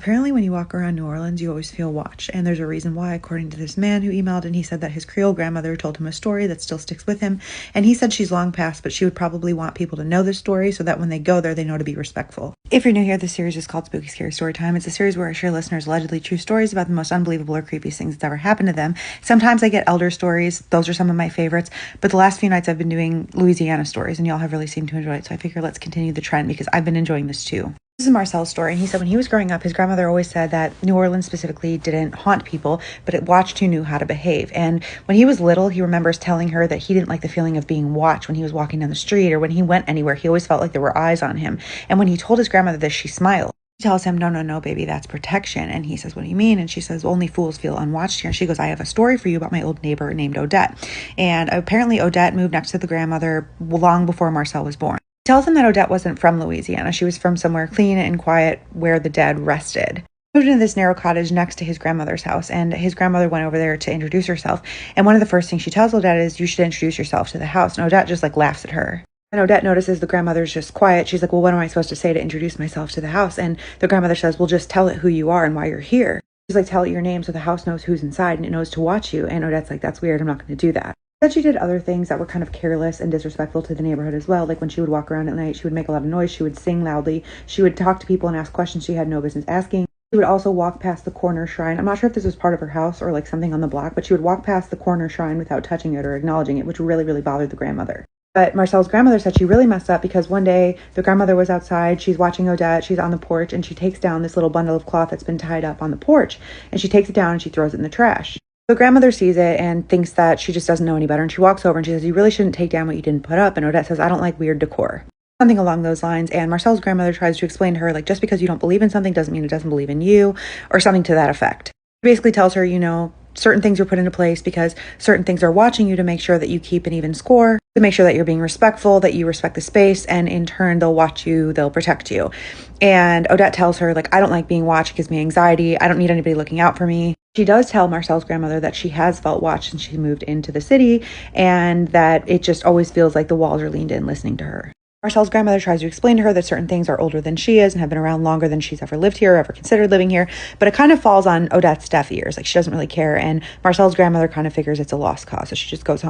Apparently, when you walk around New Orleans, you always feel watched, and there's a reason why, according to this man who emailed, and he said that his Creole grandmother told him a story that still sticks with him, and he said she's long past, but she would probably want people to know this story so that when they go there, they know to be respectful. If you're new here, this series is called Spooky Scary Storytime. It's a series where I share listeners' allegedly true stories about the most unbelievable or creepy things that's ever happened to them. Sometimes I get elder stories. Those are some of my favorites, but the last few nights I've been doing Louisiana stories, and y'all have really seemed to enjoy it, so I figure let's continue the trend because I've been enjoying this too. This is Marcel's story, and he said when he was growing up, his grandmother always said that New Orleans specifically didn't haunt people, but it watched who knew how to behave. And when he was little, he remembers telling her that he didn't like the feeling of being watched when he was walking down the street or when he went anywhere. He always felt like there were eyes on him. And when he told his grandmother this, she smiled. She tells him, no, baby, that's protection. And he says, what do you mean? And she says, only fools feel unwatched here. And she goes, I have a story for you about my old neighbor named Odette. And apparently Odette moved next to the grandmother long before Marcel was born. Tells him that Odette wasn't from Louisiana. She was from somewhere clean and quiet where the dead rested. Moved into this narrow cottage next to his grandmother's house, and his grandmother went over there to introduce herself. And one of the first things she tells Odette is, you should introduce yourself to the house. And Odette just laughs at her. And Odette notices the grandmother's just quiet. She's like, well, what am I supposed to say to introduce myself to the house? And the grandmother says, well, just tell it who you are and why you're here. She's like, tell it your name so the house knows who's inside and it knows to watch you. And Odette's like, that's weird. I'm not going to do that. That she did other things that were kind of careless and disrespectful to the neighborhood as well. Like when she would walk around at night, she would make a lot of noise. She would sing loudly. She would talk to people and ask questions she had no business asking. She would also walk past the corner shrine. I'm not sure if this was part of her house or something on the block, but she would walk past the corner shrine without touching it or acknowledging it, which really, really bothered the grandmother. But Marcel's grandmother said she really messed up because one day the grandmother was outside. She's watching Odette. She's on the porch and she takes down this little bundle of cloth that's been tied up on the porch. And she takes it down and she throws it in the trash. The grandmother sees it and thinks that she just doesn't know any better. And she walks over and she says, you really shouldn't take down what you didn't put up. And Odette says, I don't like weird decor. Something along those lines. And Marcel's grandmother tries to explain to her, just because you don't believe in something doesn't mean it doesn't believe in you, or something to that effect. She basically tells her, certain things are put into place because certain things are watching you to make sure that you keep an even score, to make sure that you're being respectful, that you respect the space, and in turn, they'll watch you, they'll protect you. And Odette tells her, I don't like being watched. It gives me anxiety. I don't need anybody looking out for me. She does tell Marcel's grandmother that she has felt watched since she moved into the city and that it just always feels like the walls are leaned in listening to her. Marcel's grandmother tries to explain to her that certain things are older than she is and have been around longer than she's ever lived here or ever considered living here, but it kind of falls on Odette's deaf ears. She doesn't really care, and Marcel's grandmother kind of figures it's a lost cause, so she just goes home.